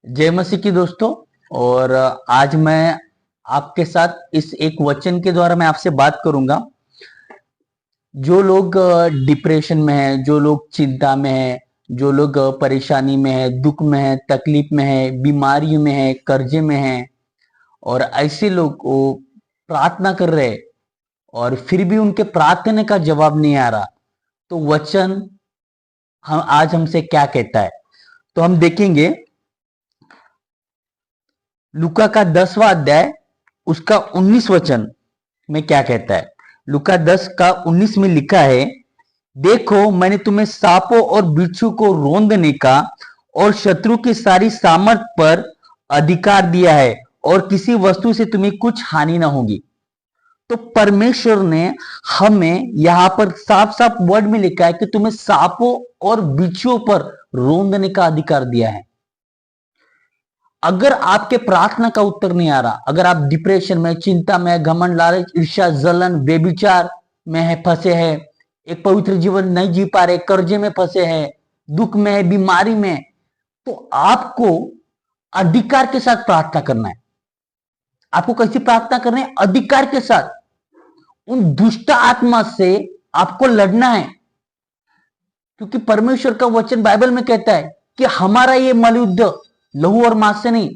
जय मसीह की दोस्तों। और आज मैं आपके साथ इस एक वचन के द्वारा मैं आपसे बात करूंगा। जो लोग डिप्रेशन में है, जो लोग चिंता में है, जो लोग परेशानी में है, दुख में है, तकलीफ में है, बीमारी में है, कर्जे में है, और ऐसे लोग वो प्रार्थना कर रहे हैं और फिर भी उनके प्रार्थना का जवाब नहीं आ रहा। तो वचन हम आज हमसे क्या कहता है, तो हम देखेंगे लूका का 10वां अध्याय उसका 19 वचन में क्या कहता है। लूका 10 का 19 में लिखा है, देखो मैंने तुम्हें सांपों और बिच्छू को रौंदने का और शत्रु की सारी सामर्थ पर अधिकार दिया है और किसी वस्तु से तुम्हें कुछ हानि ना होगी। तो परमेश्वर ने हमें यहां पर साफ साफ वर्ड में लिखा है कि तुम्हें सांपों और बिच्छुओं पर रौंदने का अधिकार दिया है। अगर आपके प्रार्थना का उत्तर नहीं आ रहा, अगर आप डिप्रेशन में, चिंता में, घमंड, लालच, ईर्ष्या, जलन, व्यभिचार में है, फंसे हैं, एक पवित्र जीवन नहीं जी पा रहे, कर्जे में फंसे हैं, दुख में है, बीमारी में, तो आपको अधिकार के साथ प्रार्थना करना है। आपको कैसी प्रार्थना करनी है? अधिकार के साथ। उन दुष्ट आत्मा से आपको लड़ना है, क्योंकि परमेश्वर का वचन बाइबल में कहता है कि हमारा ये मलयुद्ध लहू और मांस से नहीं,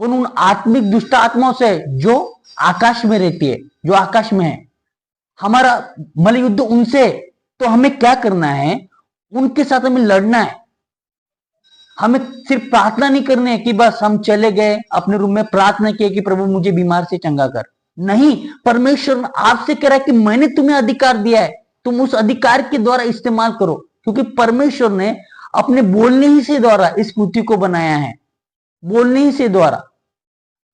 पर उन आत्मिक दुष्ट आत्माओं से जो आकाश में रहती है, जो आकाश में है। हमारा मलयुद्ध उनसे। तो हमें क्या करना है? उनके साथ हमें लड़ना है। हमें सिर्फ प्रार्थना नहीं करनी है कि बस हम चले गए अपने रूम में, प्रार्थना किए कि प्रभु मुझे बीमार से चंगा कर। नहीं, परमेश्वर आपसे कह रहा है कि मैंने तुम्हें अधिकार दिया है, तुम उस अधिकार के द्वारा इस्तेमाल करो, क्योंकि परमेश्वर ने अपने बोलने ही से द्वारा इस पृथ्वी को बनाया है। बोलने ही से द्वारा,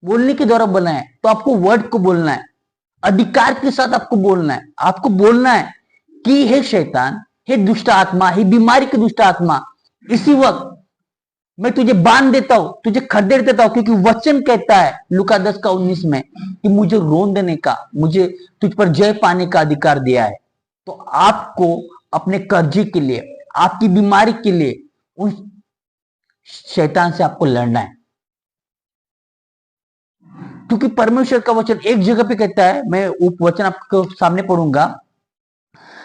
बोलने के द्वारा बनाया है। तो आपको वर्ड को बोलना है, अधिकार के साथ आपको बोलना है। आपको बोलना है कि हे शैतान, हे दुष्ट आत्मा, हे बीमारी की दुष्ट आत्मा, इसी वक्त मैं तुझे बांध देता हूं, तुझे खदेड़ देता हूं, क्योंकि वचन कहता है लूका 10 का 19 में कि मुझे रौंदने का, मुझे तुझ पर जय पाने का अधिकार दिया है। तो आपको अपने कर्जे के लिए, आपकी बीमारी के लिए उन शैतान से आपको लड़ना है, क्योंकि परमेश्वर का वचन एक जगह पे कहता है, मैं वचन आपको सामने पढ़ूंगा।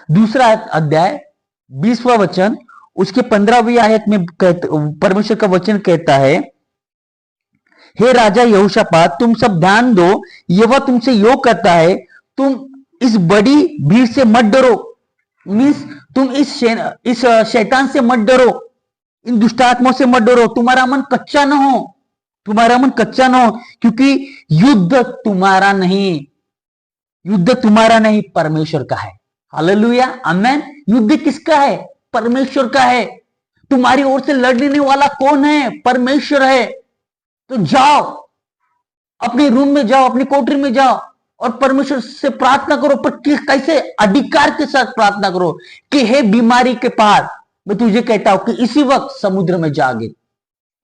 दूसरा अध्याय 20वां वचन उसके 15वीं आयत में परमेश्वर का वचन कहता है, हे राजा यहोशापात, तुम सब ध्यान दो, यहोवा तुमसे योग करता है, तुम इस बड़ी भीड़ से मत डरो। मीन्स तुम इस शैतान से मत डरो, इन दुष्टात्माओं से मत डरो। तुम्हारा मन कच्चा ना हो, तुम्हारा मन कच्चा ना हो, क्योंकि युद्ध तुम्हारा नहीं, युद्ध तुम्हारा नहीं, परमेश्वर का है। हालेलुया, आमेन। युद्ध किसका है? परमेश्वर का है। तुम्हारी ओर से लड़ने वाला कौन है? परमेश्वर है। तो जाओ, अपने रूम में जाओ, अपनी कोठरी में जाओ और परमेश्वर से प्रार्थना करो। पर कैसे? अधिकार के साथ प्रार्थना करो कि हे बीमारी के पार, मैं तुझे कहता हूं कि इसी वक्त समुद्र में जा गिर।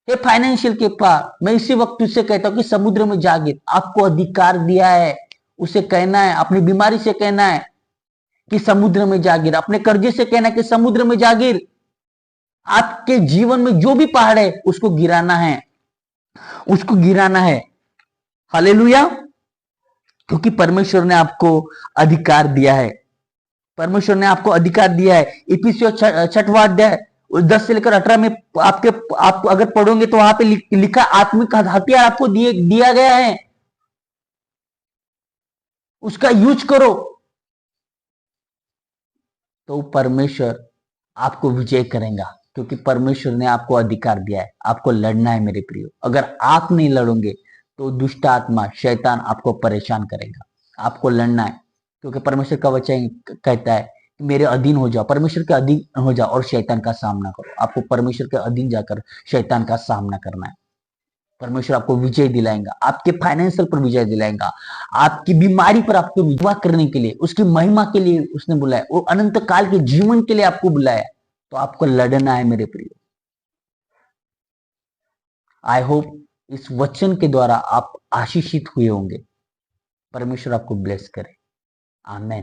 हे फाइनेंशियल के पार, मैं इसी वक्त तुझसे कहता हूं कि समुद्र में जा गिर। आपको अधिकार दिया है, उसे कहना है, अपनी बीमारी से कहना है कि समुद्र में जा गिर, अपने कर्जे से कहना है कि समुद्र में जा गिर। आपके जीवन में जो भी पहाड़ है उसको गिराना है, उसको गिराना है। हालेलुया, क्योंकि परमेश्वर ने आपको अधिकार दिया है। परमेश्वर ने आपको अधिकार दिया है। इफिसियों 6वां अध्याय 10 से लेकर 18 में आप अगर पढ़ोगे तो वहां पे लिखा, आत्मिक हथियार आपको दिया गया है, उसका यूज करो, तो परमेश्वर आपको विजय करेगा, क्योंकि परमेश्वर ने आपको अधिकार दिया है। आपको लड़ना है मेरे प्रियो। अगर आप नहीं लड़ोगे तो दुष्ट आत्मा, शैतान आपको परेशान करेगा। आपको लड़ना है, क्योंकि परमेश्वर का वचन कहता है कि मेरे अधीन हो जाओ, परमेश्वर के अधीन हो जाओ और शैतान का सामना करो। आपको परमेश्वर के अधीन जाकर शैतान का सामना करना है। परमेश्वर आपको विजय दिलाएगा, आपके फाइनेंशियल पर विजय दिलाएगा, आपकी बीमारी पर आपको विजय करने के लिए, उसकी महिमा के लिए उसने बुलाया, वो अनंत काल के जीवन के लिए आपको बुलाया। तो आपको लड़ना है मेरे प्रिय। आई होप इस वचन के द्वारा आप आशीषित हुए होंगे। परमेश्वर आपको ब्लेस करे। आमेन।